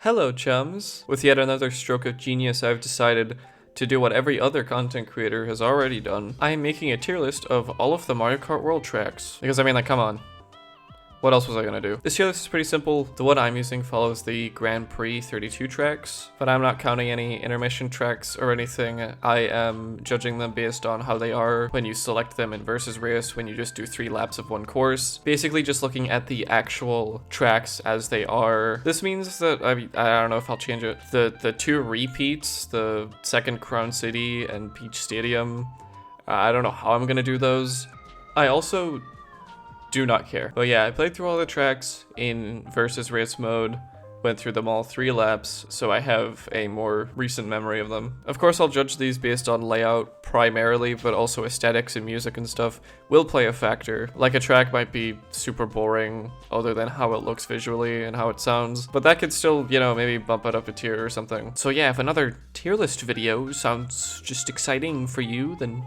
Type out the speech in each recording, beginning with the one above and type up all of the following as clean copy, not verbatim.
Hello, chums! With yet another stroke of genius, I've decided to do what every other content creator has already done. I am making a tier list of all of the Mario Kart World tracks. Because, I mean, like, come on. What else was I gonna do? This tier list is pretty simple. The one I'm using follows the Grand Prix 32 tracks, but I'm not counting any intermission tracks or anything. I am judging them based on how they are when you select them in versus race, when you just do 3 laps of one course. Basically just looking at the actual tracks as they are. This means that, I don't know if I'll change it. The 2 repeats, the second Crown City and Peach Stadium, I don't know how I'm gonna do those. I also do not care. But yeah, I played through all the tracks in versus race mode, went through them all 3 laps, so I have a more recent memory of them. Of course, I'll judge these based on layout primarily, but also aesthetics and music and stuff will play a factor. Like, a track might be super boring other than how it looks visually and how it sounds, but that could still, you know, maybe bump it up a tier or something. So yeah, if another tier list video sounds just exciting for you, then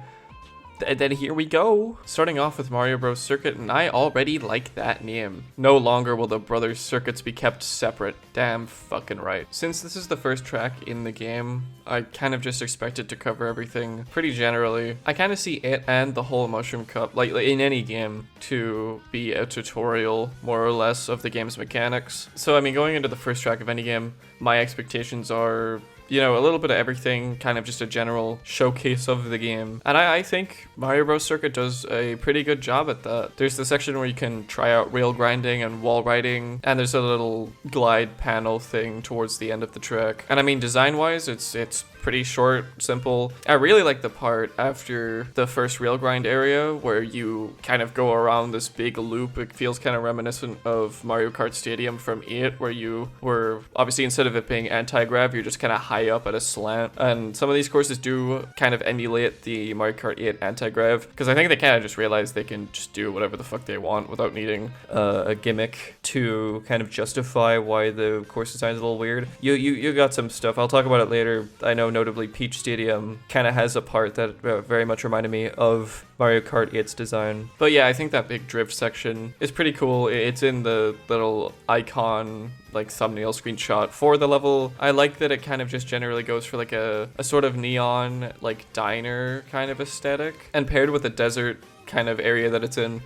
here we go. Starting off with Mario Bros. Circuit, and I already like that name. No longer will the Brothers circuits be kept separate. Damn fucking right. Since this is the first track in the game, I kind of just expected to cover everything pretty generally. I kind of see it and the whole Mushroom Cup, like in any game, to be a tutorial, more or less, of the game's mechanics. So, I mean, going into the first track of any game, my expectations are, you know, a little bit of everything, kind of just a general showcase of the game. And I think Mario Bros. Circuit does a pretty good job at that. There's the section where you can try out rail grinding and wall riding, and there's a little glide panel thing towards the end of the track. And I mean, design-wise, it's pretty short, simple. I really like the part after the first rail grind area where you kind of go around this big loop. It feels kind of reminiscent of Mario Kart Stadium from 8, where you were, obviously, instead of it being anti-grav, you're just kind of high up at a slant. And some of these courses do kind of emulate the Mario Kart 8 anti-grav, because I think they kind of just realized they can just do whatever the fuck they want without needing a gimmick to kind of justify why the course design is a little weird. You got some stuff. I'll talk about it later. I know notably Peach Stadium kind of has a part that very much reminded me of Mario Kart 8's design. But yeah, I think that big drift section is pretty cool. It's in the little icon, like, thumbnail screenshot for the level. I like that it kind of just generally goes for like a sort of neon, like, diner kind of aesthetic, and paired with the desert kind of area that it's in,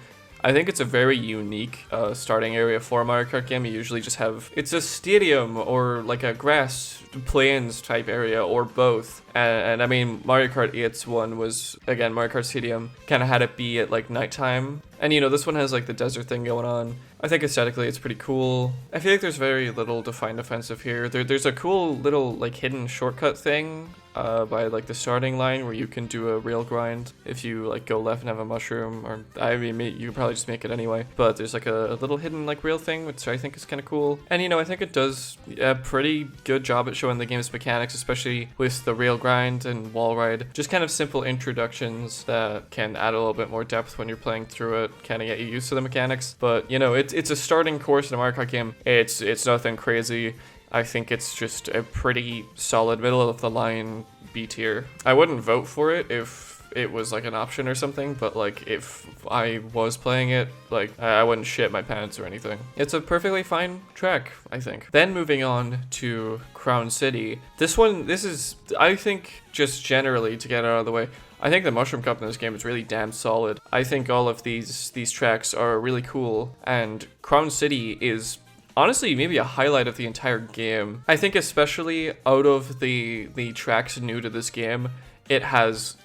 I think it's a very unique starting area for a Mario Kart game. You usually just have, it's a stadium or like a grass plains type area or both. And I mean, Mario Kart 8's one was, again, Mario Kart Stadium kind of had it be at like nighttime. And you know, this one has like the desert thing going on. I think aesthetically it's pretty cool. I feel like there's very little defined offensive here. There's a cool little like hidden shortcut thing by like the starting line where you can do a rail grind if you like go left and have a mushroom, or I mean, you could probably just make it anyway. But there's like a little hidden like rail thing, which I think is kind of cool. And you know, I think it does a pretty good job at showing the game's mechanics, especially with the rail grind and wall ride. Just kind of simple introductions that can add a little bit more depth when you're playing through it, kind of get you used to the mechanics. But you know, it's a starting course in a Mario Kart game. It's nothing crazy. I think it's just a pretty solid middle of the line B tier. I wouldn't vote for it if it was like an option or something, but like if I was playing it, like I wouldn't shit my pants or anything. It's a perfectly fine track, I think. Then moving on to Crown City. This is, I think, just generally to get it out of the way, I think the Mushroom Cup in this game is really damn solid. I think all of these tracks are really cool, and Crown City is honestly maybe a highlight of the entire game. I think especially out of the tracks new to this game, it has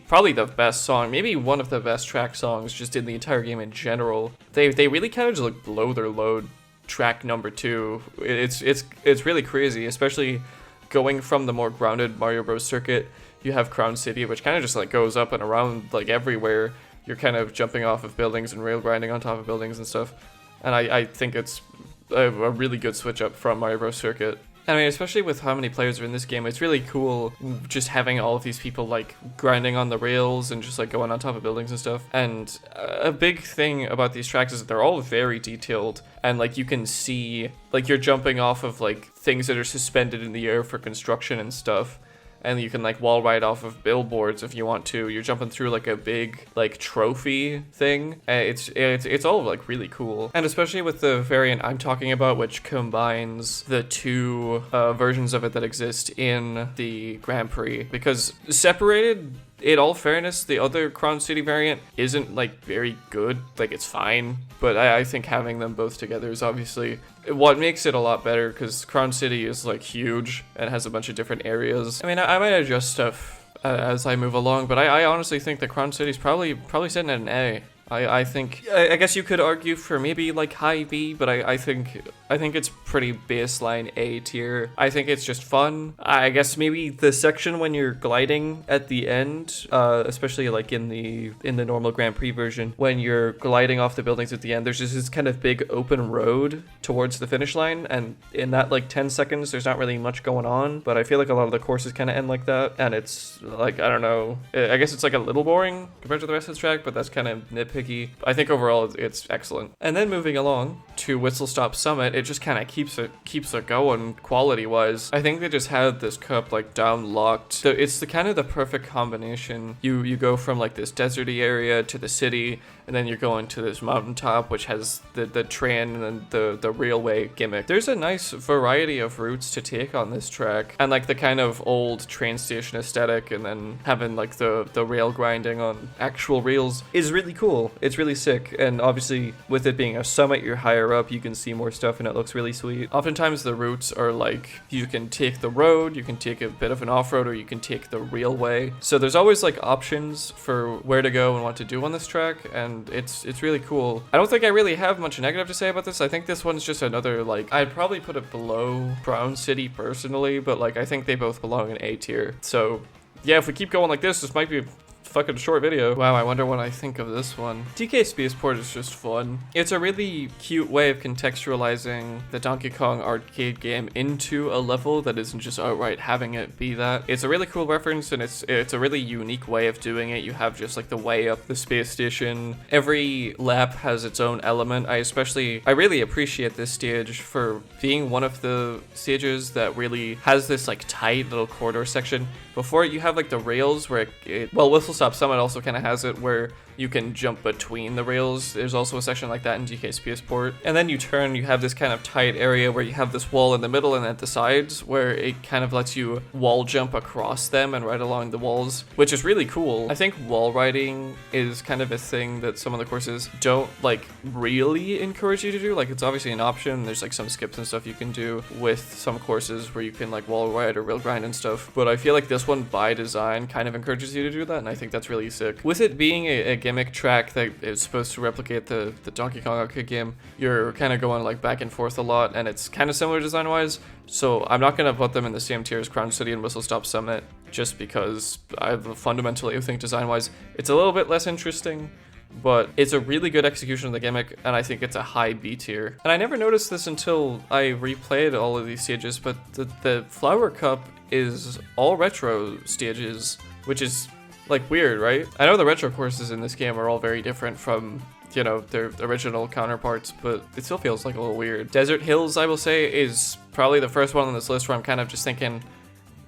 probably the best song, maybe one of the best track songs just in the entire game in general. They really kind of just like blow their load. Track number 2, it's really crazy, especially going from the more grounded Mario Bros. Circuit. You have Crown City, which kind of just like goes up and around like everywhere. You're kind of jumping off of buildings and rail grinding on top of buildings and stuff. And I think it's a really good switch up from Mario Bros. Circuit. I mean, especially with how many players are in this game, it's really cool just having all of these people like grinding on the rails and just like going on top of buildings and stuff. And a big thing about these tracks is that they're all very detailed, and like you can see like you're jumping off of like things that are suspended in the air for construction and stuff. and you can like wall ride off of billboards if you want to. You're jumping through like a big like trophy thing. It's all like really cool, and especially with the variant I'm talking about, which combines the two versions of it that exist in the Grand Prix, because separated, in all fairness, the other Crown City variant isn't like very good. Like, it's fine, but I think having them both together is obviously what makes it a lot better, because Crown City is like huge and has a bunch of different areas. I mean, I might adjust stuff as I move along, but I honestly think that Crown City's probably sitting at an A. I think, I guess you could argue for maybe like high B, but I think it's pretty baseline A tier. I think it's just fun. I guess maybe the section when you're gliding at the end, especially like in the normal Grand Prix version, when you're gliding off the buildings at the end, there's just this kind of big open road towards the finish line, and in that like 10 seconds, there's not really much going on, but I feel like a lot of the courses kind of end like that, and it's like, I don't know, I guess it's like a little boring compared to the rest of the track, but that's kind of nitpicky. I think overall it's excellent. And then moving along to Whistle Stop Summit, it just kind of keeps it going quality wise. I think they just had this cup like down locked. So it's the kind of the perfect combination. You go from like this deserty area to the city, and then you're going to this mountaintop which has the train and then the railway gimmick. There's a nice variety of routes to take on this track, and like the kind of old train station aesthetic, and then having like the rail grinding on actual rails is really cool. It's really sick, and obviously with it being a summit, you're higher up, you can see more stuff, and it looks really sweet. Oftentimes the routes are like, you can take the road, you can take a bit of an off-road, or you can take the railway. So there's always like options for where to go and what to do on this track, and it's really cool. I don't think I really have much negative to say about this. I think this one's just another, like, I'd probably put it below Crown City personally, but like I think they both belong in A tier. So yeah, if we keep going like this might be a fucking short video. Wow, I wonder what I think of this one. DK Spaceport is just fun. It's a really cute way of contextualizing the Donkey Kong arcade game into a level that isn't just outright having it be that. It's a really cool reference, and it's a really unique way of doing it. You have just like the way up the space station. Every lap has its own element. I really appreciate this stage for being one of the stages that really has this like tight little corridor section. Before you have like the rails where Whistle Stop Summit also kind of has it where you can jump between the rails. There's also a section like that in DK Spaceport. And then you turn, you have this kind of tight area where you have this wall in the middle and at the sides where it kind of lets you wall jump across them and ride along the walls, which is really cool. I think wall riding is kind of a thing that some of the courses don't like really encourage you to do. Like, it's obviously an option. There's like some skips and stuff you can do with some courses where you can like wall ride or rail grind and stuff. But I feel like this one by design kind of encourages you to do that, and I think that's really sick. With it being a gimmick track that is supposed to replicate the Donkey Kong arcade game, you're kind of going like back and forth a lot, and it's kind of similar design wise, so I'm not going to put them in the same tier as Crown City and Whistle Stop Summit, just because I fundamentally think design wise it's a little bit less interesting, but it's a really good execution of the gimmick, and I think it's a high B tier. And I never noticed this until I replayed all of these stages, but the Flower Cup is all retro stages, which is like weird, right? I know the retro courses in this game are all very different from, you know, their original counterparts, but it still feels like a little weird. Desert Hills, I will say, is probably the first one on this list where I'm kind of just thinking,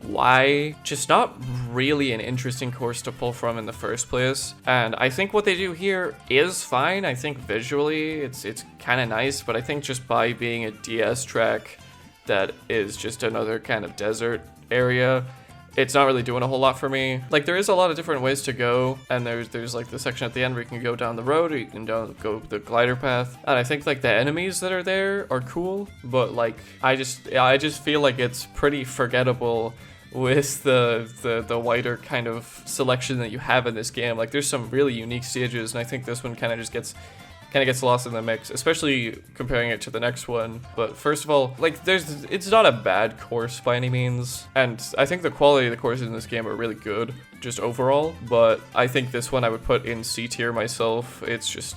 why? Just not really an interesting course to pull from in the first place. And I think what they do here is fine. I think visually it's kind of nice, but I think just by being a DS track that is just another kind of desert area, it's not really doing a whole lot for me. Like, there is a lot of different ways to go, and there's like the section at the end where you can go down the road, or you can go the glider path. And I think like the enemies that are there are cool, but like I just feel like it's pretty forgettable with the wider kind of selection that you have in this game. Like, there's some really unique stages, and I think this one kind of just gets lost in the mix, especially comparing it to the next one. But first of all, like, it's not a bad course by any means, and I think the quality of the courses in this game are really good, just overall. But I think this one I would put in C tier myself. It's just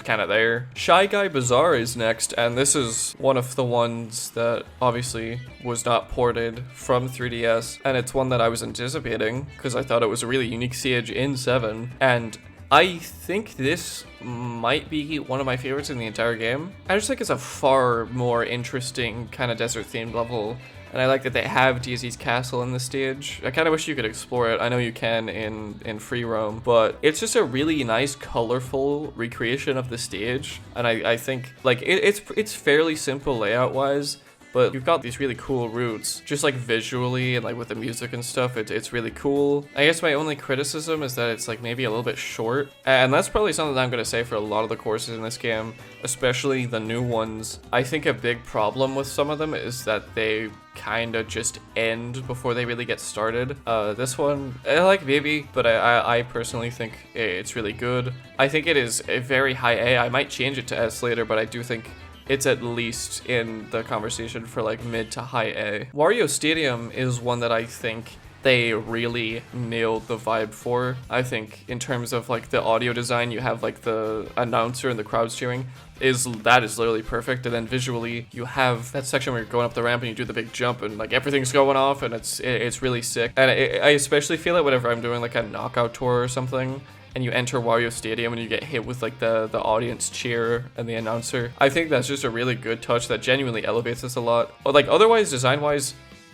kind of there. Shy Guy Bazaar is next, and this is one of the ones that obviously was not ported from 3DS, and it's one that I was anticipating because I thought it was a really unique stage in 7, and I think this might be one of my favorites in the entire game. I just think it's a far more interesting kind of desert themed level. And I like that they have DSE's castle in the stage. I kind of wish you could explore it. I know you can in free roam, but it's just a really nice, colorful recreation of the stage. And I think like it's fairly simple layout wise, but you've got these really cool routes, just like visually and like with the music and stuff. It's really cool. I guess my only criticism is that it's like maybe a little bit short, and that's probably something that I'm gonna say for a lot of the courses in this game, especially the new ones. I think a big problem with some of them is that they kind of just end before they really get started. This one, I like maybe, but I personally think it's really good. I think it is a very high A. I might change it to S later, but I do think it's at least in the conversation for like mid to high A. Wario Stadium is one that I think they really nailed the vibe for. I think in terms of like the audio design, you have like the announcer and the crowd cheering. That is literally perfect. And then visually you have that section where you're going up the ramp and you do the big jump and like everything's going off, and it's really sick. And I especially feel it whenever I'm doing like a knockout tour or something, and you enter Wario Stadium and you get hit with like the audience cheer and the announcer. I think that's just a really good touch that genuinely elevates this a lot. But like otherwise, design wise,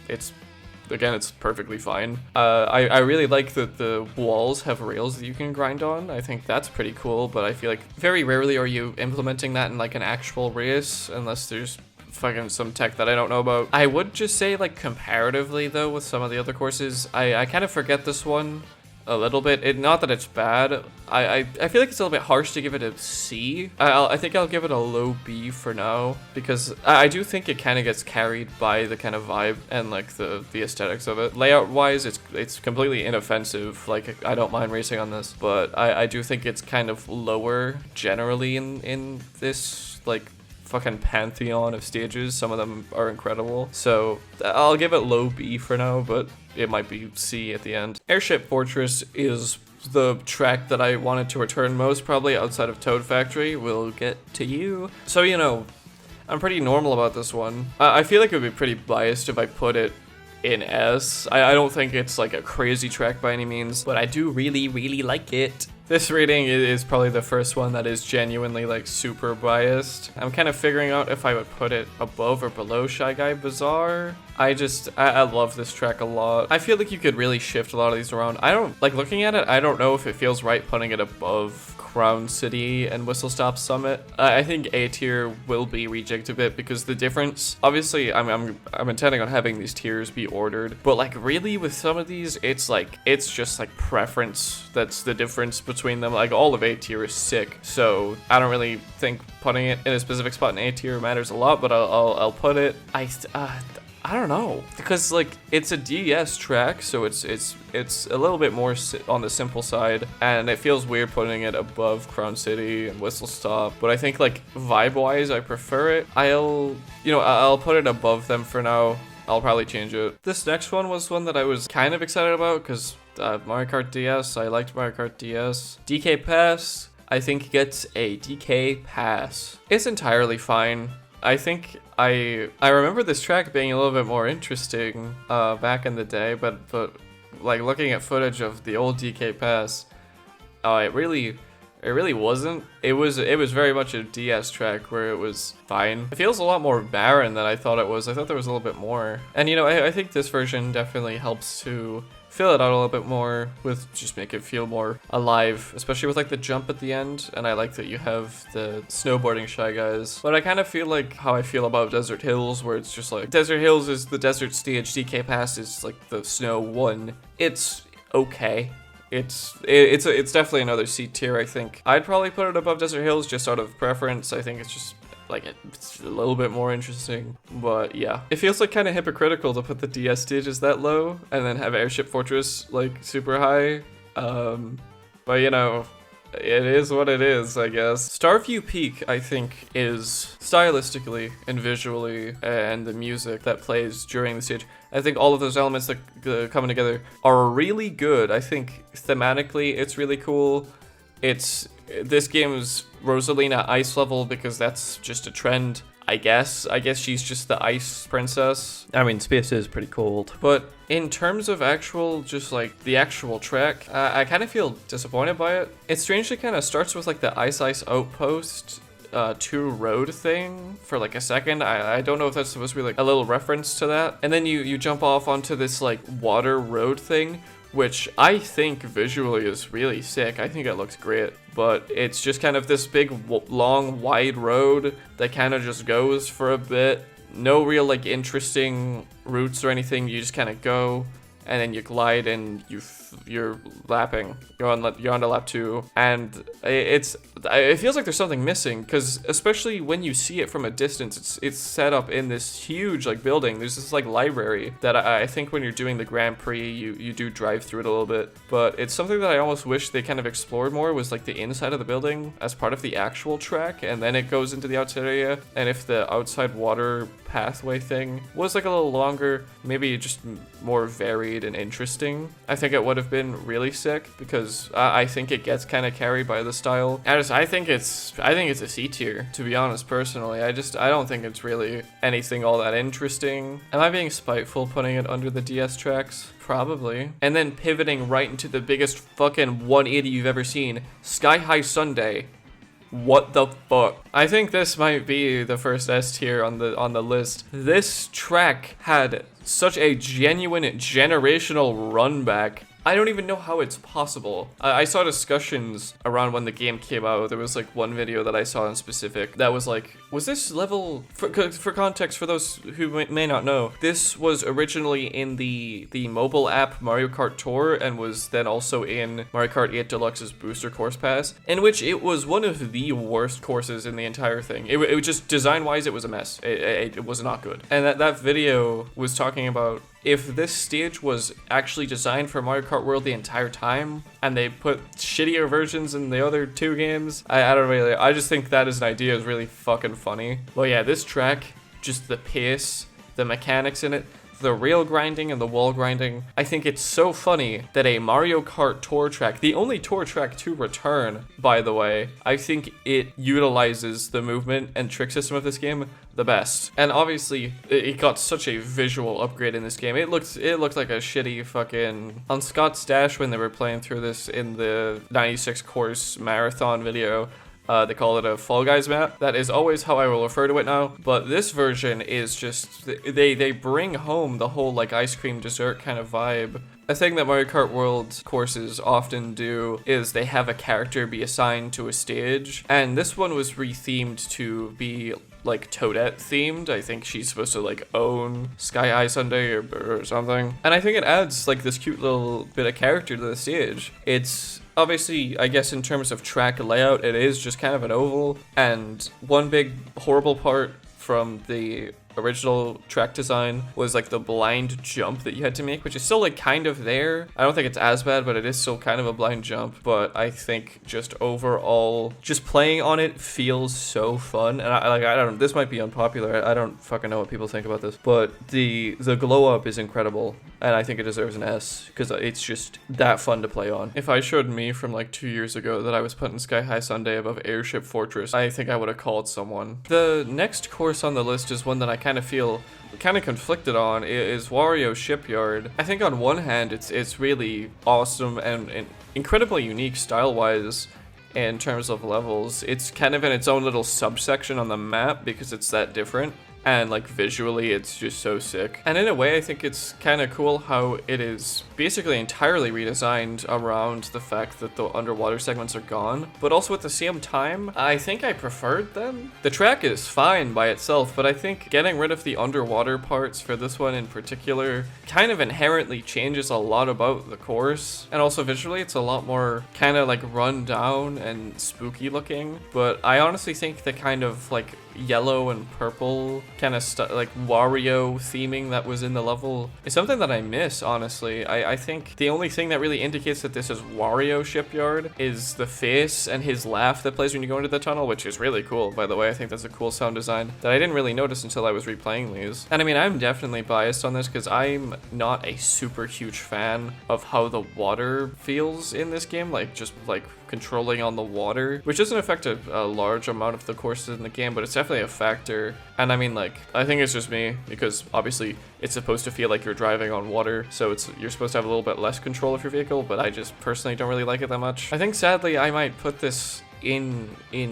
it's perfectly fine. I really like that the walls have rails that you can grind on. I think that's pretty cool, but I feel like very rarely are you implementing that in like an actual race unless there's fucking some tech that I don't know about. I would just say like comparatively though with some of the other courses, I kind of forget this one a little bit. Not that it's bad. I feel like it's a little bit harsh to give it a C. I think I'll give it a low B for now, because I do think it kind of gets carried by the kind of vibe and like the aesthetics of it. Layout wise, it's completely inoffensive. Like I don't mind racing on this, but I do think it's kind of lower generally in this like fucking pantheon of stages. Some of them are incredible, so I'll give it low B for now, but it might be C at the end. Airship Fortress is the track that I wanted to return most, probably outside of Toad Factory. We'll get to you. So, you know, I'm pretty normal about this one. I feel like it would be pretty biased if I put it in S. I don't think it's like a crazy track by any means, but I do really, really like it. This rating is probably the first one that is genuinely like super biased. I'm kind of figuring out if I would put it above or below Shy Guy Bazaar. I love this track a lot. I feel like you could really shift a lot of these around. I don't like looking at it. I don't know if it feels right putting it above Crown City and Whistle Stop Summit. I think A tier will be rejigged a bit because the difference, obviously I'm intending on having these tiers be ordered, but like really with some of these, it's just like preference that's the difference between them. Like all of A tier is sick, so I don't really think putting it in a specific spot in A tier matters a lot, but I'll put it. I don't know, because like it's a DS track, so it's a little bit more on the simple side, and it feels weird putting it above Crown City and Whistle Stop. But I think like vibe wise, I prefer it. I'll put it above them for now. I'll probably change it. This next one was one that I was kind of excited about because Mario Kart DS. I liked Mario Kart DS. DK Pass, I think gets a DK Pass. It's entirely fine. I think I remember this track being a little bit more interesting back in the day, but like looking at footage of the old DK Pass, it really wasn't. It was very much a DS track where it was fine. It feels a lot more barren than I thought it was. I thought there was a little bit more. And you know, I think this version definitely helps to fill it out a little bit more with just make it feel more alive, especially with like the jump at the end. And I like that you have the snowboarding Shy Guys. But I kind of feel like how I feel about Desert Hills, where it's just like Desert Hills is the desert stage, DK Pass is like the snow one. It's okay. It's definitely another C tier, I think. I'd probably put it above Desert Hills just out of preference. I think it's just like it's a little bit more interesting, but yeah, it feels like kind of hypocritical to put the DS stages that low and then have Airship Fortress like super high. But you know, it is what it is, I guess. Starview Peak, I think, is stylistically and visually and the music that plays during the stage, I think all of those elements that coming together are really good. I think thematically it's really cool. This game's Rosalina ice level because that's just a trend. I guess she's just the ice princess. I mean, space is pretty cold. But in terms of actual, just like the actual track, I kind of feel disappointed by it. It strangely kind of starts with like the ice outpost 2 road thing for like a second. I don't know if that's supposed to be like a little reference to that. And then you jump off onto this like water road thing, which I think visually is really sick. I think it looks great, but it's just kind of this big, long, wide road that kind of just goes for a bit. No real like interesting routes or anything. You just kind of go, and then you glide, and you're lapping. You're on to lap 2, and it feels like there's something missing, because especially when you see it from a distance, it's set up in this huge like building. There's this like library that I think when you're doing the Grand Prix, you do drive through it a little bit, but it's something that I almost wish they kind of explored more, was like the inside of the building as part of the actual track, and then it goes into the outside area. And if the outside water pathway thing was like a little longer, maybe just more varied and interesting, I think it would have been really sick, because I think it gets kind of carried by the style. I think it's a C tier, to be honest. Personally, I don't think it's really anything all that interesting. Am I being spiteful putting it under the DS tracks? Probably. And then pivoting right into the biggest fucking 180 you've ever seen, Sky High Sunday. What the fuck? I think this might be the first S tier on the list. This track had such a genuine generational run back. I don't even know how it's possible. I saw discussions around when the game came out. There was like one video that I saw in specific that was like, was this level, for context for those who may not know, this was originally in the mobile app Mario Kart Tour, and was then also in Mario Kart 8 Deluxe's Booster Course Pass, in which it was one of the worst courses in the entire thing. It was just, design-wise, it was a mess. It was not good. And that video was talking about, if this stage was actually designed for Mario Kart World the entire time, and they put shittier versions in the other 2 games, I don't really, I just think that as an idea is really fucking funny. Well, yeah, this track, just the pace, the mechanics in it, the rail grinding and the wall grinding, I think it's so funny that a Mario Kart Tour track, the only tour track to return, by the way, I think it utilizes the movement and trick system of this game the best. And obviously, it got such a visual upgrade in this game. It looked like a shitty fucking... On Scott's Dash, when they were playing through this in the 96 course marathon video, they call it a Fall Guys map. That is always how I will refer to it now. But this version is just, they bring home the whole like ice cream dessert kind of vibe. A thing that Mario Kart World courses often do is they have a character be assigned to a stage. And this one was rethemed to be like Toadette themed. I think she's supposed to like own Sky High Sunday or something. And I think it adds like this cute little bit of character to the stage. It's obviously, I guess in terms of track layout, it is just kind of an oval. And one big horrible part from the original track design was like the blind jump that you had to make, which is still like kind of there. I don't think it's as bad, but it is still kind of a blind jump. But I think just overall, just playing on it feels so fun. And I don't, this might be unpopular. I don't fucking know what people think about this, but the glow up is incredible. And I think it deserves an S, because it's just that fun to play on. If I showed me from like 2 years ago that I was putting Sky High Sunday above Airship Fortress, I think I would have called someone. The next course on the list is one that I kind of feel kind of conflicted on, is Wario Shipyard. I think on one hand it's really awesome and incredibly unique style-wise in terms of levels. It's kind of in its own little subsection on the map because it's that different. And like visually, it's just so sick. And in a way, I think it's kind of cool how it is basically entirely redesigned around the fact that the underwater segments are gone. But also at the same time, I think I preferred them. The track is fine by itself, but I think getting rid of the underwater parts for this one in particular kind of inherently changes a lot about the course. And also visually, it's a lot more kind of like run down and spooky looking. But I honestly think the kind of like yellow and purple kind of like Wario theming that was in the level is something that I miss, honestly. I think the only thing that really indicates that this is Wario Shipyard is the face and his laugh that plays when you go into the tunnel, which is really cool, by the way. I think that's a cool sound design that I didn't really notice until I was replaying these. And I mean, I'm definitely biased on this because I'm not a super huge fan of how the water feels in this game, like just like controlling on the water, which doesn't affect a large amount of the courses in the game, but it's definitely definitely a factor. And I mean, like, I think it's just me, because obviously it's supposed to feel like you're driving on water, so you're supposed to have a little bit less control of your vehicle, but I just personally don't really like it that much. I think sadly I might put this in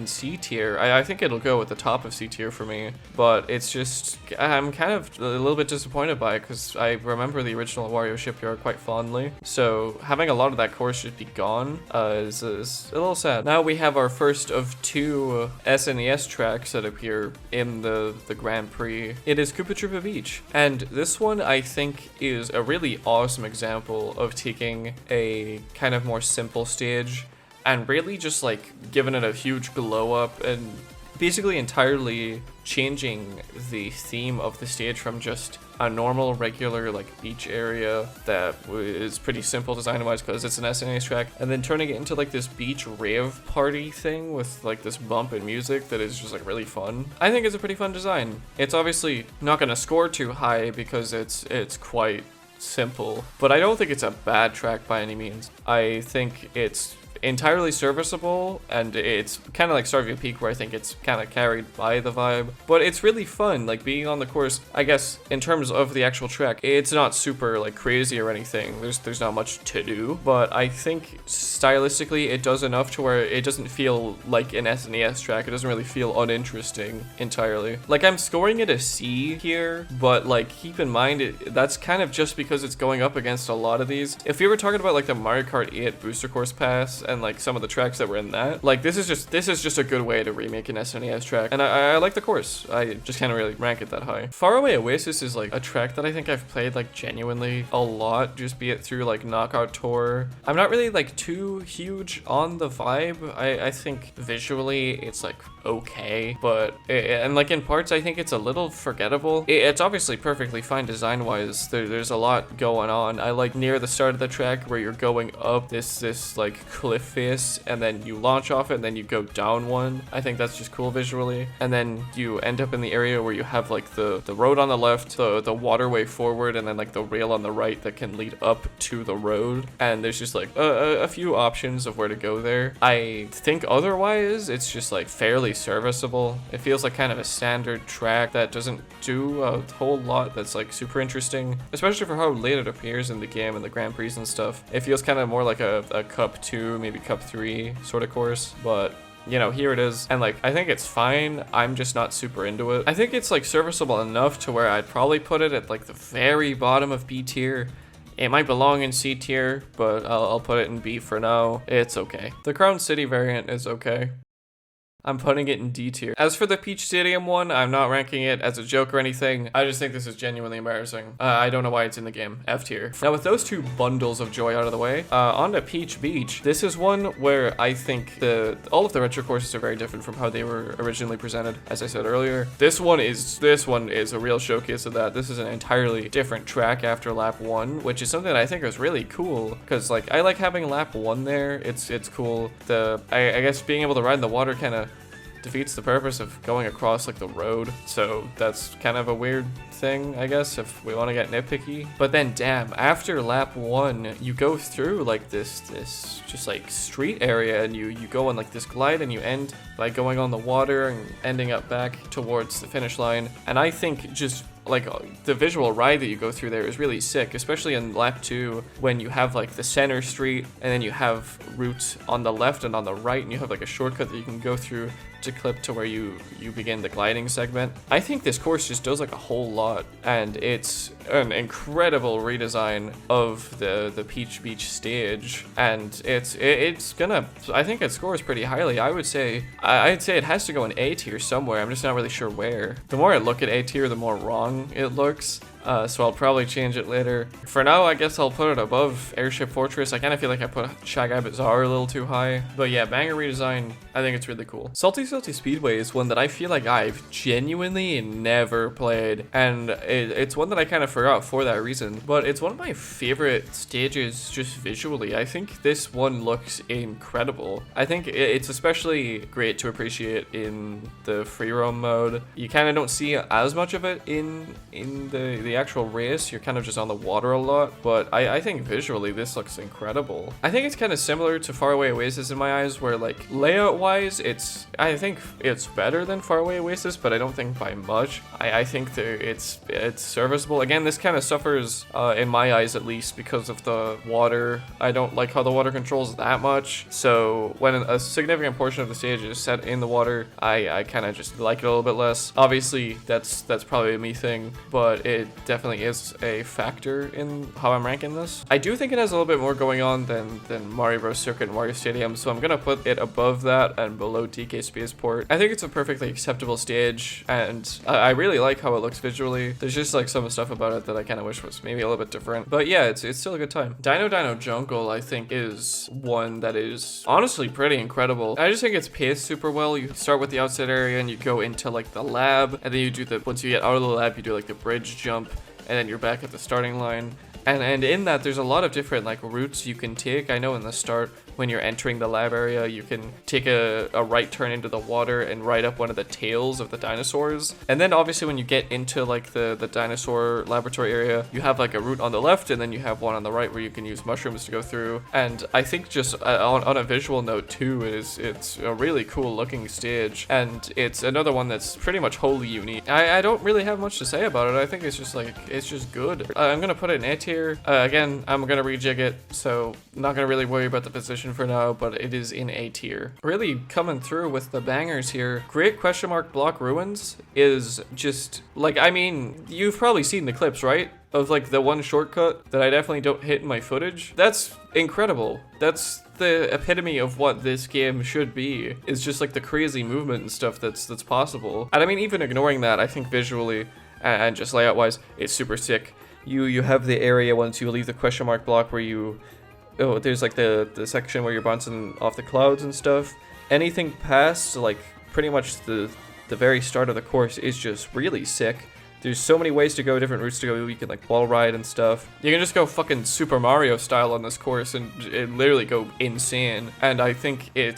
C tier. I think it'll go at the top of C tier for me, but it's just, I'm kind of a little bit disappointed by it, because I remember the original Wario Shipyard quite fondly, so having a lot of that course just be gone is a little sad. Now we have our first of 2 SNES tracks that appear in the Grand Prix. It is Koopa Troopa Beach, and this one I think is a really awesome example of taking a kind of more simple stage and really just like giving it a huge glow up and basically entirely changing the theme of the stage from just a normal regular like beach area that is pretty simple design wise because it's an SNES track, and then turning it into like this beach rave party thing with like this bump and music that is just like really fun. I think it's a pretty fun design. It's obviously not going to score too high because it's quite simple, but I don't think it's a bad track by any means. I think it's entirely serviceable, and it's kind of like Starvia Peak where I think it's kind of carried by the vibe, but it's really fun like being on the course. I guess in terms of the actual track, it's not super like crazy or anything, there's not much to do, but I think stylistically it does enough to where it doesn't feel like an SNES track. It doesn't really feel uninteresting entirely. Like, I'm scoring it a C here, but like keep in mind that's kind of just because it's going up against a lot of these. If we were talking about like the Mario Kart 8 Booster Course Pass and like some of the tracks that were in that, like this is just a good way to remake an SNES track, and I like the course. I just can't really rank it that high. Faraway Oasis is like a track that I think I've played like genuinely a lot, just be it through like Knockout Tour. I'm not really like too huge on the vibe. I think visually it's like okay, but and like in parts I think it's a little forgettable. It's obviously perfectly fine design wise. There's a lot going on. I like near the start of the track where you're going up this like cliff face, and then you launch off it and then you go down one. I think that's just cool visually, and then you end up in the area where you have like the road on the left, the waterway forward, and then like the rail on the right that can lead up to the road, and there's just like a few options of where to go there. I think otherwise it's just like fairly serviceable. It feels like kind of a standard track that doesn't do a whole lot that's like super interesting, especially for how late it appears in the game and the Grand Prix and stuff. It feels kind of more like a Cup 2, maybe Cup 3 sort of course, but you know, here it is, and like I think it's fine. I'm just not super into it. I think it's like serviceable enough to where I'd probably put it at like the very bottom of B tier. It might belong in C tier, but I'll put it in B for now. It's okay. The Crown City variant is okay. I'm putting it in D tier. As for the Peach Stadium one, I'm not ranking it as a joke or anything. I just think this is genuinely embarrassing. I don't know why it's in the game. F tier. Now with those two bundles of joy out of the way, on to Peach Beach. This is one where I think all of the retro courses are very different from how they were originally presented. As I said earlier, this one is a real showcase of that. This is an entirely different track after lap 1, which is something that I think is really cool, because like I like having lap 1 there. It's cool. I guess being able to ride in the water kind of defeats the purpose of going across like the road, so that's kind of a weird thing, I guess, if we want to get nitpicky. But then damn, after lap 1 you go through like this just like street area, and you go on like this glide, and you end by going on the water and ending up back towards the finish line. And I think just like the visual ride that you go through there is really sick, especially in lap 2 when you have like the center street, and then you have routes on the left and on the right, and you have like a shortcut that you can go through to clip to where you begin the gliding segment. I think this course just does like a whole lot, and it's an incredible redesign of the Peach Beach stage, and it's gonna, I think it scores pretty highly. I'd say it has to go in A tier somewhere. I'm just not really sure where. The more I look at A tier, the more wrong it looks. So I'll probably change it later. For now, I guess I'll put it above Airship Fortress. I kind of feel like I put Shy Guy Bazaar a little too high. But yeah, banger redesign, I think it's really cool. Salty Speedway is one that I feel like I've genuinely never played. And it's one that I kind of forgot for that reason. But it's one of my favorite stages just visually. I think this one looks incredible. I think it's especially great to appreciate in the free roam mode. You kind of don't see as much of it in the the actual race, you're kind of just on the water a lot, but I think visually this looks incredible. I think it's kind of similar to Faraway Oasis in my eyes, where like layout-wise, I think it's better than Faraway Oasis, but I don't think by much. I think that it's serviceable. Again, this kind of suffers, in my eyes at least, because of the water. I don't like how the water controls that much, so when a significant portion of the stage is set in the water, I kind of just like it a little bit less. Obviously, that's probably a me thing, but it definitely is a factor in how I'm ranking this. I do think it has a little bit more going on than Mario Bros. Circuit and Mario Stadium, so I'm gonna put it above that and below DK Spaceport. I think it's a perfectly acceptable stage, and I really like how it looks visually. There's just like some stuff about it that I kind of wish was maybe a little bit different, but yeah, it's still a good time. Dino Jungle, I think, is one that is honestly pretty incredible. I just think it's paced super well. You start with the outside area and you go into like the lab, and then you do once you get out of the lab, you do like the bridge jump, and then you're back at the starting line. And in that, there's a lot of different like routes you can take. I know in the start, when you're entering the lab area, you can take a right turn into the water and ride up one of the tails of the dinosaurs. And then obviously when you get into like the dinosaur laboratory area, you have like a route on the left, and then you have one on the right where you can use mushrooms to go through. And I think just on a visual note too, it's a really cool looking stage, and it's another one that's pretty much wholly unique. I don't really have much to say about it. I think it's just good. I'm gonna put it in A tier. Again, I'm gonna rejig it, so not gonna really worry about the position for now, but it is in A tier. Really coming through with the bangers here. Great question mark block ruins is just like, I mean, you've probably seen the clips, right? Of like the one shortcut that I definitely don't hit in my footage. That's incredible. That's the epitome of what this game should be. Is just like the crazy movement and stuff that's possible. And I mean, even ignoring that, I think visually and just layout wise, it's super sick. You have the area once you leave the question mark block where there's like the section where you're bouncing off the clouds and stuff. Anything past like pretty much the very start of the course is just really sick. There's so many ways to go, different routes to go. You can like wall ride and stuff. You can just go fucking Super Mario style on this course and literally go insane. And I think it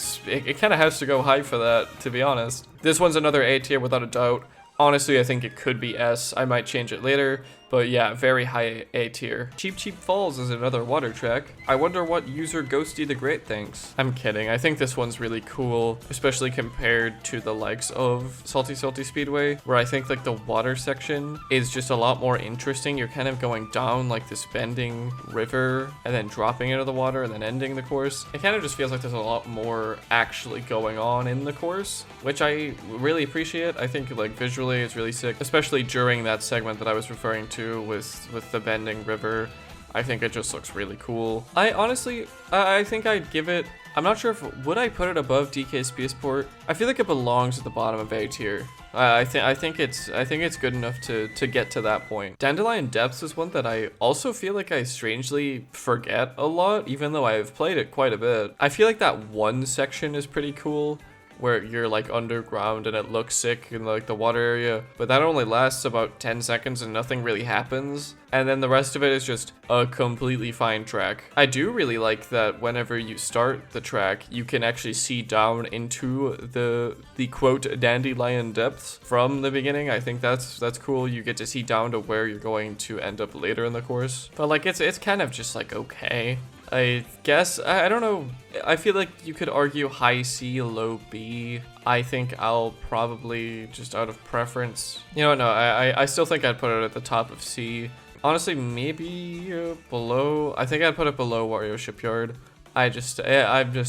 kind of has to go high for that, to be honest. This one's another A tier without a doubt. Honestly, I think it could be S. I might change it later, but yeah, very high A tier. Cheap Falls is another water track. I wonder what user Ghosty the Great thinks. I'm kidding. I think this one's really cool, especially compared to the likes of Salty Speedway, where I think like the water section is just a lot more interesting. You're kind of going down like this bending river and then dropping into the water and then ending the course. It kind of just feels like there's a lot more actually going on in the course, which I really appreciate. I think like visually it's really sick, especially during that segment that I was referring to with the bending river. I think it just looks really cool. I honestly, I think I'd give it, I'm not sure would I put it above DK Spaceport? I feel like it belongs at the bottom of A tier. I think it's good enough to get to that point. Dandelion Depths is one that I also feel like I strangely forget a lot, even though I've played it quite a bit. I feel like that one section is pretty cool, where you're like underground and it looks sick in like the water area, but that only lasts about 10 seconds and nothing really happens, and then the rest of it is just a completely fine track. I do really like that whenever you start the track, you can actually see down into the quote dandelion depths from the beginning. I think that's cool. You get to see down to where you're going to end up later in the course, but like it's kind of just like okay. I guess, I don't know, I feel like you could argue high C, low B. I think I'll probably, just out of preference, you know what, no, I still think I'd put it at the top of C. Honestly, maybe below, I think I'd put it below Wario Shipyard. I'm just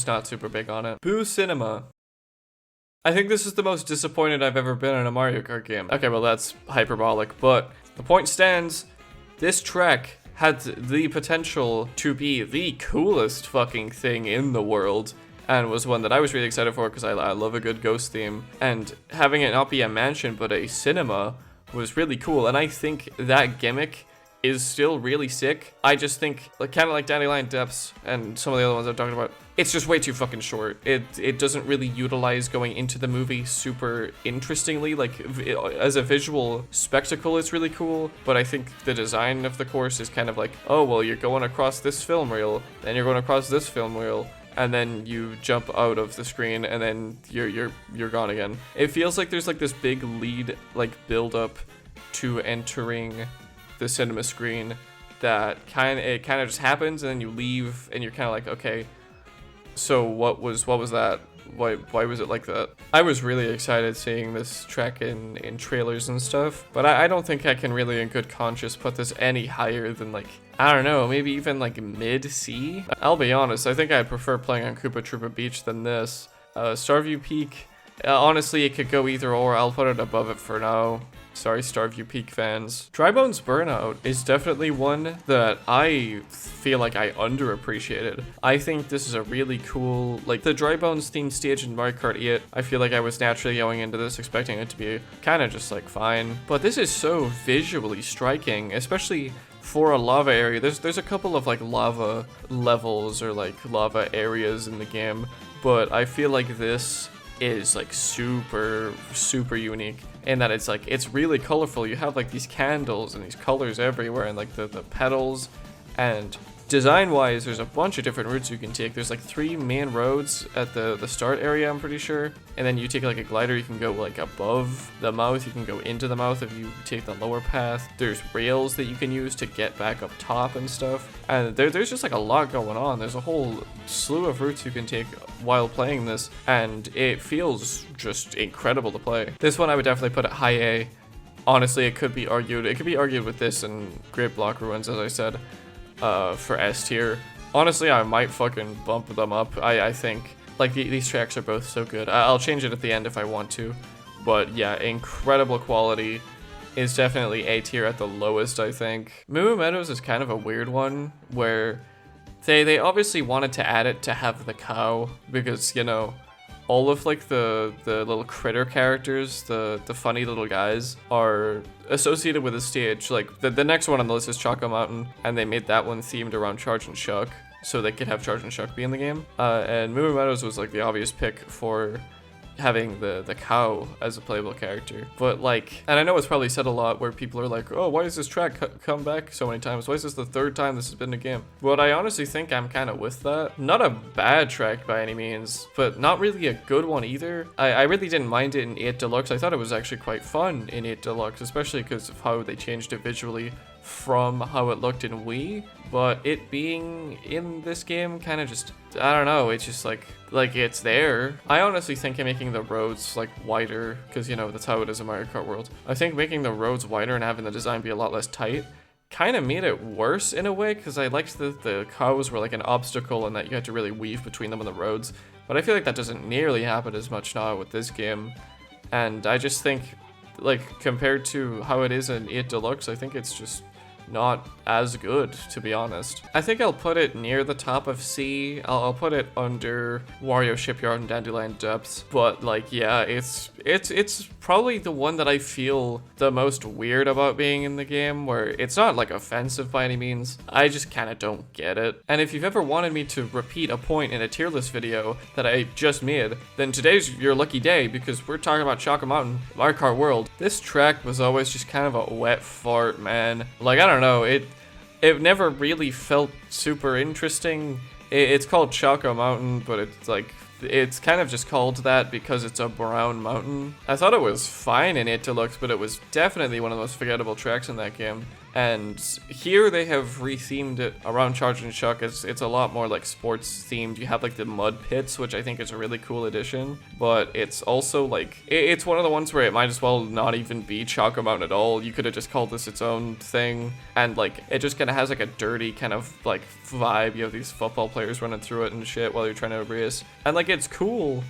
not super big on it. Boo Cinema. I think this is the most disappointed I've ever been in a Mario Kart game. Okay, well that's hyperbolic, but the point stands, this track had the potential to be the coolest fucking thing in the world, and was one that I was really excited for because I love a good ghost theme. And having it not be a mansion but a cinema was really cool, and I think that gimmick is still really sick. I just think, like, kind of like Dandelion Depths and some of the other ones I'm talking about, it's just way too fucking short. It doesn't really utilize going into the movie super interestingly. Like, as a visual spectacle, it's really cool, but I think the design of the course is kind of like, oh, well, you're going across this film reel, then you're going across this film reel, and then you jump out of the screen, and then you're gone again. It feels like there's like this big lead, like, build up to entering the cinema screen that kind of just happens, and then you leave, and you're kind of like, okay, so what was that? Why was it like that? I was really excited seeing this track in trailers and stuff, but I don't think I can really in good conscience put this any higher than, like, I don't know, maybe even like mid C? I'll be honest, I think I'd prefer playing on Koopa Troopa Beach than this. Starview Peak, honestly it could go either or, I'll put it above it for now. Sorry, Starview Peak fans. Drybones Burnout is definitely one that I feel like I underappreciated. I think this is a really cool, like the Drybones themed stage in Mario Kart 8. I feel like I was naturally going into this expecting it to be kind of just like fine. But this is so visually striking, especially for a lava area. There's a couple of like lava levels or like lava areas in the game, but I feel like this is like super unique in that it's like, it's really colorful. You have like these candles and these colors everywhere, and like the petals, and design wise there's a bunch of different routes you can take. There's like 3 main roads at the start area, I'm pretty sure, and then you take like a glider, you can go like above the mouth, you can go into the mouth if you take the lower path. There's rails that you can use to get back up top and stuff, and there's just like a lot going on. There's a whole slew of routes you can take while playing this, and it feels just incredible to play. This one I would definitely put at high A. Honestly, it could be argued with this and Great Block Ruins, as I said, for S tier. Honestly, I might fucking bump them up. I think like these tracks are both so good. I'll change it at the end if I want to, but yeah, incredible quality. Is definitely A tier at the lowest, I think. Moo Moo Meadows is kind of a weird one where they obviously wanted to add it to have the cow, because, you know, all of like the little critter characters, the funny little guys, are associated with the stage. Like the next one on the list is Choco Mountain, and they made that one themed around Charge and Shuck, so they could have Charge and Shuck be in the game. And Moo Moo Meadows was like the obvious pick for having the cow as a playable character. But like, and I know it's probably said a lot where people are like, oh, why does this track come back so many times? Why is this the 3rd time this has been in a game? But I honestly think I'm kind of with that. Not a bad track by any means, but not really a good one either. I really didn't mind it in 8 Deluxe. I thought it was actually quite fun in 8 Deluxe, especially because of how they changed it visually from how it looked in Wii. But it being in this game kind of just, I don't know, it's just like it's there. I honestly think making the roads like wider, because, you know, that's how it is in Mario Kart World. I think making the roads wider and having the design be a lot less tight kind of made it worse in a way, because I liked that the cows were like an obstacle and that you had to really weave between them on the roads. But I feel like that doesn't nearly happen as much now with this game. And I just think, like, compared to how it is in 8 Deluxe, I think it's just not as good, to be honest. I think I'll put it near the top of C. I'll put it under Wario Shipyard and Dandelion Depths, but like, yeah, it's probably the one that I feel the most weird about being in the game, where it's not like offensive by any means, I just kind of don't get it. And if you've ever wanted me to repeat a point in a tier list video that I just made, then today's your lucky day, because we're talking about Choco Mountain, Mario Kart World. This track was always just kind of a wet fart, man. Like, I don't know, it never really felt super interesting. It's called Choco Mountain, but it's like, it's kind of just called that because it's a brown mountain. I thought it was fine in 8 Deluxe, but it was definitely one of the most forgettable tracks in that game. And here they have rethemed it around Charge and Shuck. It's a lot more like sports themed. You have like the mud pits, which I think is a really cool addition. But it's also like, it's one of the ones where it might as well not even be Choco Mountain at all. You could have just called this its own thing. And like, it just kind of has like a dirty kind of like vibe. You have these football players running through it and shit while you're trying to race. And like, it's cool.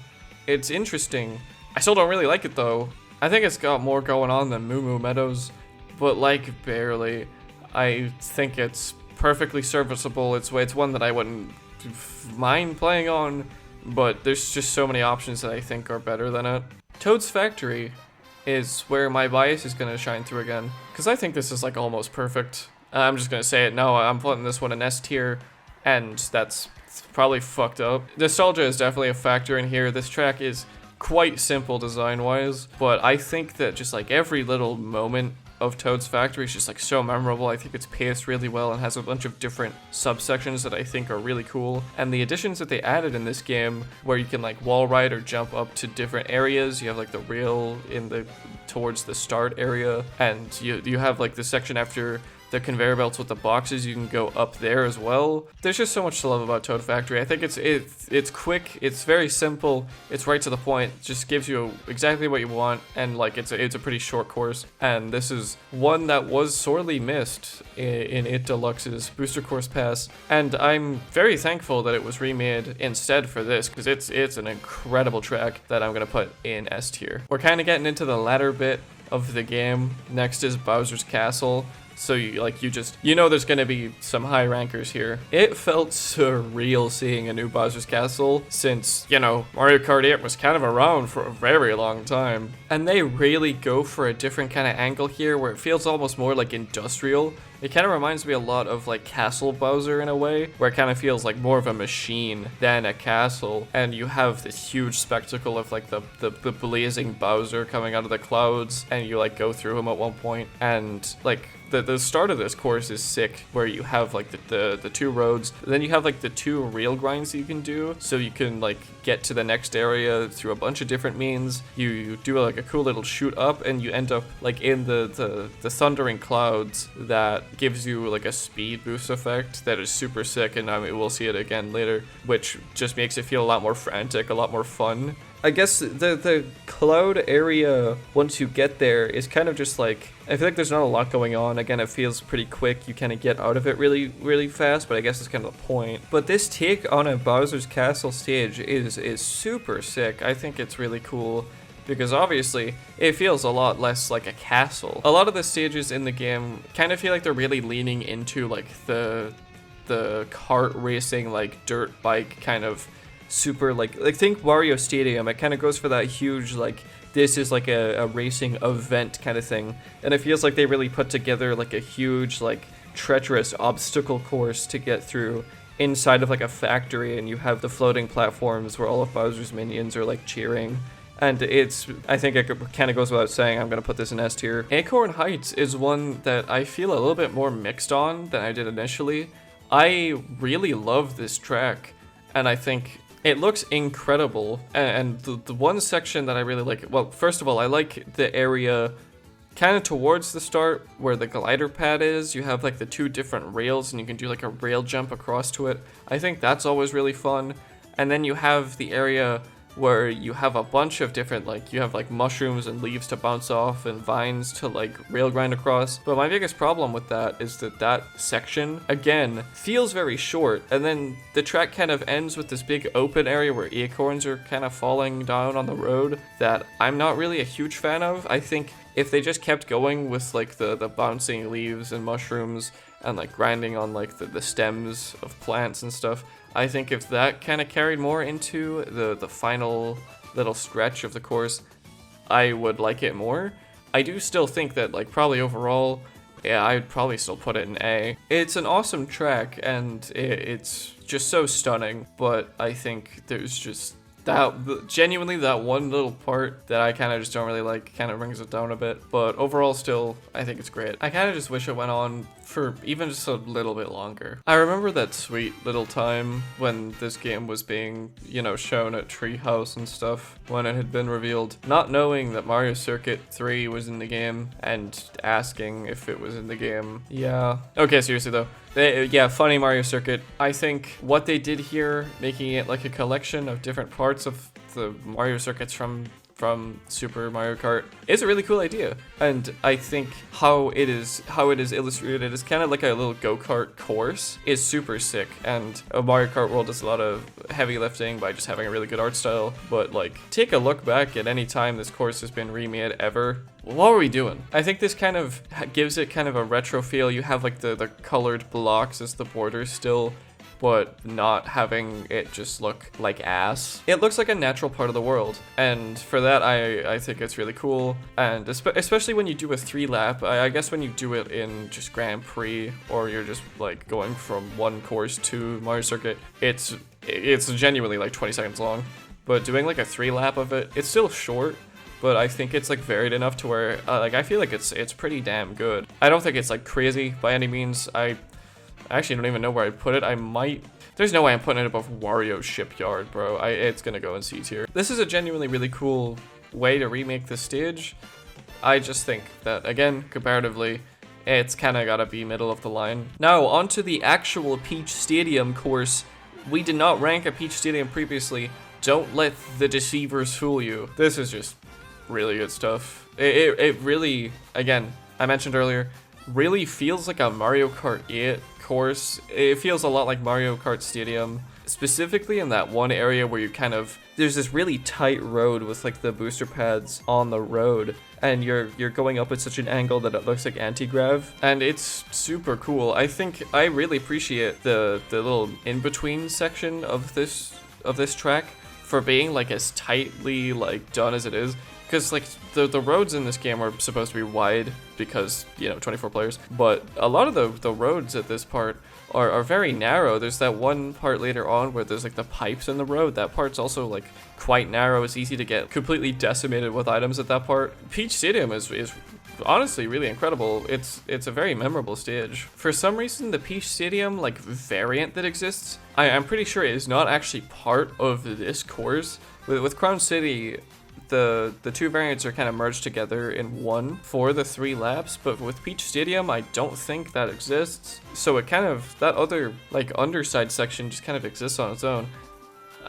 It's interesting. I still don't really like it though. I think it's got more going on than Moo Moo Meadows. But like, barely. I think it's perfectly serviceable. It's one that I wouldn't mind playing on, but there's just so many options that I think are better than it. Toad's Factory is where my bias is going to shine through again, because I think this is like almost perfect. I'm just going to say it. No, I'm putting this one in S tier, and that's probably fucked up. Nostalgia is definitely a factor in here. This track is quite simple design-wise, but I think that just like every little moment of Toad's Factory is just like so memorable. I think it's paced really well and has a bunch of different subsections that I think are really cool. And the additions that they added in this game, where you can like wall ride or jump up to different areas. You have like the rail in the towards the start area, and you have like the section after the conveyor belts with the boxes, you can go up there as well. There's just so much to love about Toad Factory. I think it's quick, it's very simple, it's right to the point, it just gives you exactly what you want, and like it's a pretty short course. And this is one that was sorely missed in It Deluxe's Booster Course Pass, and I'm very thankful that it was remade instead for this, because it's an incredible track that I'm gonna put in S tier. We're kind of getting into the latter bit of the game. Next is Bowser's Castle. So you know there's gonna be some high rankers here. It felt surreal seeing a new Bowser's Castle since, you know, Mario Kart 8 was kind of around for a very long time. And they really go for a different kind of angle here where it feels almost more like industrial. It kind of reminds me a lot of like Castle Bowser in a way, where it kind of feels like more of a machine than a castle. And you have this huge spectacle of like the blazing Bowser coming out of the clouds, and you like go through him at one point, and like the start of this course is sick, where you have like the two roads, then you have like the two rail grinds that you can do, so you can like get to the next area through a bunch of different means. You do like a cool little shoot up, and you end up like in the thundering clouds that gives you like a speed boost effect that is super sick, and I mean we'll see it again later, which just makes it feel a lot more frantic, a lot more fun. I guess the cloud area, once you get there, is kind of just like, I feel like there's not a lot going on. Again, it feels pretty quick. You kind of get out of it really, really fast, but I guess it's kind of the point. But this take on a Bowser's Castle stage is super sick. I think it's really cool, because obviously it feels a lot less like a castle. A lot of the stages in the game kind of feel like they're really leaning into like the kart racing, like dirt bike kind of super like think Wario Stadium. It kind of goes for that huge like this is like a racing event kind of thing, and it feels like they really put together like a huge like treacherous obstacle course to get through inside of like a factory, and you have the floating platforms where all of Bowser's minions are like cheering. And I think it kind of goes without saying, I'm going to put this in S tier. Acorn Heights is one that I feel a little bit more mixed on than I did initially. I really love this track, and I think it looks incredible. And the one section that I really like, well, first of all, I like the area kind of towards the start where the glider pad is. You have like the two different rails, and you can do like a rail jump across to it. I think that's always really fun. And then you have the area where you have a bunch of different, like, you have like mushrooms and leaves to bounce off and vines to like rail grind across. But my biggest problem with that is that section, again, feels very short, and then the track kind of ends with this big open area where acorns are kind of falling down on the road that I'm not really a huge fan of. I think if they just kept going with like the bouncing leaves and mushrooms and like grinding on like the stems of plants and stuff, I think if that kind of carried more into the final little stretch of the course, I would like it more. I do still think that like probably overall, yeah, I'd probably still put it in A. It's an awesome track, and it's just so stunning, but I think there's just genuinely that one little part that I kind of just don't really like kind of brings it down a bit. But overall, still, I think it's great. I kind of just wish it went on for even just a little bit longer. I remember that sweet little time when this game was being, you know, shown at Treehouse and stuff, when it had been revealed, not knowing that Mario Circuit 3 was in the game and asking if it was in the game. Yeah. Okay, seriously though. Yeah, funny Mario Circuit. I think what they did here, making it like a collection of different parts of the Mario circuits from Super Mario Kart, is a really cool idea. And I think how it is illustrated as kind of like a little go-kart course is super sick. And Mario Kart World does a lot of heavy lifting by just having a really good art style. But like, take a look back at any time this course has been remade ever. What were we doing? I think this kind of gives it kind of a retro feel. You have like the colored blocks as the borders still, but not having it just look like ass. It looks like a natural part of the world, and for that I think it's really cool. And especially when you do a 3-lap, I guess when you do it in just Grand Prix, or you're just like going from one course to Mario Circuit, it's genuinely like 20 seconds long. But doing like a 3-lap of it, it's still short, but I think it's like varied enough to where like I feel like it's pretty damn good. I don't think it's like crazy by any means. I actually don't even know where I'd put it. There's no way I'm putting it above Wario Shipyard, bro. It's gonna go in C tier. This is a genuinely really cool way to remake the stage. I just think that, again, comparatively, it's kind of gotta be middle of the line. Now, onto the actual Peach Stadium course. We did not rank a Peach Stadium previously. Don't let the deceivers fool you. This is just really good stuff. It really, again, I mentioned earlier, really feels like a Mario Kart 8 course. It feels a lot like Mario Kart Stadium, specifically in that one area where you kind of, there's this really tight road with like the booster pads on the road, and you're going up at such an angle that it looks like anti-grav, and it's super cool. I think I really appreciate the little in-between section of this track for being like as tightly like done as it is. Because, like, the roads in this game are supposed to be wide because, you know, 24 players. But a lot of the roads at this part are very narrow. There's that one part later on where there's, like, the pipes in the road. That part's also, like, quite narrow. It's easy to get completely decimated with items at that part. Peach Stadium is honestly really incredible. It's a very memorable stage. For some reason, the Peach Stadium, like, variant that exists, I'm pretty sure it is not actually part of this course. With Crown City, the two variants are kind of merged together in one for the 3 laps, but with Peach Stadium, I don't think that exists. So it kind of, that other like underside section just kind of exists on its own.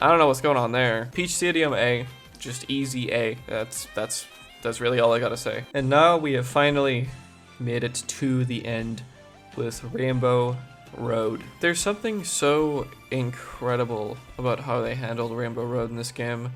I don't know what's going on there. Peach Stadium A, just easy A. That's really all I gotta say. And now we have finally made it to the end with Rainbow Road. There's something so incredible about how they handled Rainbow Road in this game,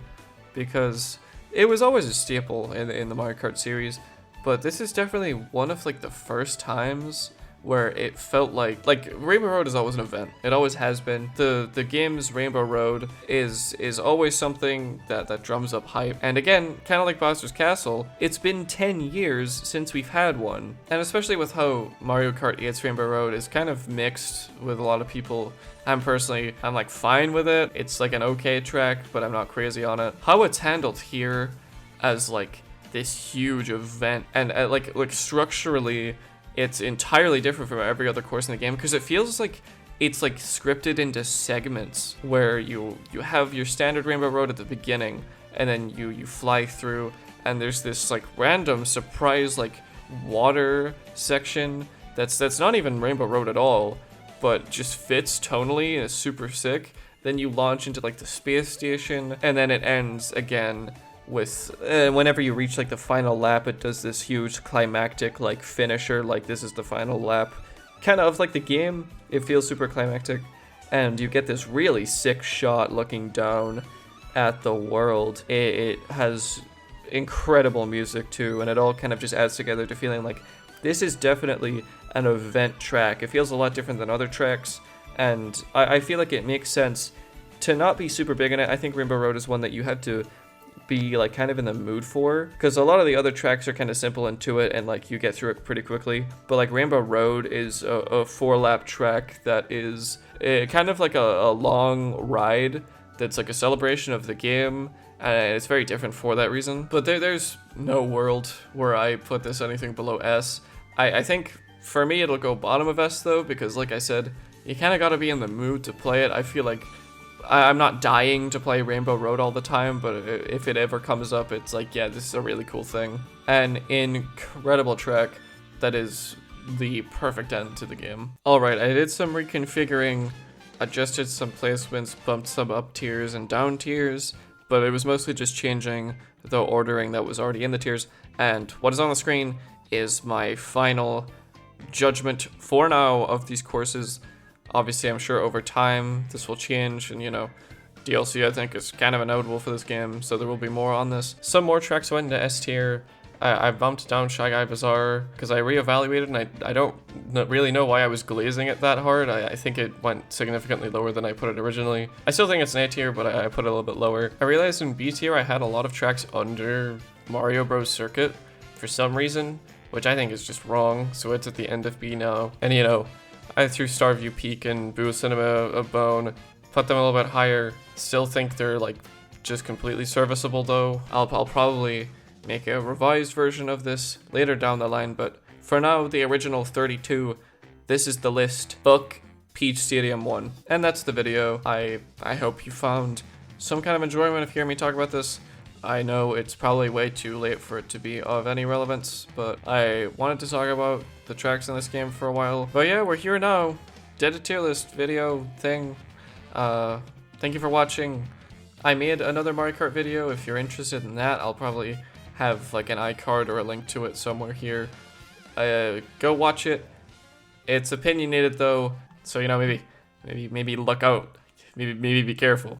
because it was always a staple in the Mario Kart series, but this is definitely one of like the first times where it felt like Rainbow Road is always an event. It always has been. The game's Rainbow Road is always something that drums up hype. And again, kind of like Bowser's Castle, it's been 10 years since we've had one. And especially with how Mario Kart 8's Rainbow Road is kind of mixed with a lot of people. I'm like fine with it. It's like an okay track, but I'm not crazy on it. How it's handled here as like this huge event, and like structurally, it's entirely different from every other course in the game, because it feels like it's like scripted into segments where you have your standard Rainbow Road at the beginning, and then you fly through, and there's this like random surprise like water section that's not even Rainbow Road at all, but just fits tonally and is super sick. Then you launch into like the space station, and then it ends again with whenever you reach like the final lap, it does this huge climactic like finisher, like this is the final lap kind of like the game. It feels super climactic, and you get this really sick shot looking down at the world. It has incredible music too, and it all kind of just adds together to feeling like this is definitely an event track. It feels a lot different than other tracks, and I feel like it makes sense to not be super big in it. I think Rainbow Road is one that you had to be like kind of in the mood for, because a lot of the other tracks are kind of simple and to it, and like you get through it pretty quickly. But like Rainbow Road is a 4-lap track that is kind of like a long ride that's like a celebration of the game, and it's very different for that reason. But there's no world where I put this anything below S. I think for me it'll go bottom of S though, because like I said, you kind of got to be in the mood to play it. I feel like I'm not dying to play Rainbow Road all the time, but if it ever comes up, it's like, yeah, this is a really cool thing. An incredible track that is the perfect end to the game. Alright, I did some reconfiguring, adjusted some placements, bumped some up tiers and down tiers, but it was mostly just changing the ordering that was already in the tiers. And what is on the screen is my final judgment for now of these courses. Obviously, I'm sure over time this will change, and you know, DLC I think is kind of inevitable for this game, so there will be more on this. Some more tracks went into S tier. I bumped down Shy Guy Bazaar because I reevaluated, and I don't really know why I was glazing it that hard. I think it went significantly lower than I put it originally. I still think it's an A tier, but I put it a little bit lower. I realized in B tier I had a lot of tracks under Mario Bros. Circuit for some reason, which I think is just wrong, so it's at the end of B now. And you know, I threw Starview Peak and Boo Cinema a bone, put them a little bit higher. Still think they're like just completely serviceable though. I'll probably make a revised version of this later down the line, but for now, the original 32, this is the list. Book Peach Stadium 1. And that's the video. I hope you found some kind of enjoyment of hearing me talk about this. I know it's probably way too late for it to be of any relevance, but I wanted to talk about the tracks in this game for a while. But yeah, we're here now. Did a tier list video thing. Thank you for watching. I made another Mario Kart video. If you're interested in that, I'll probably have like an iCard or a link to it somewhere here. Go watch it. It's opinionated though, so you know, maybe look out. Maybe be careful.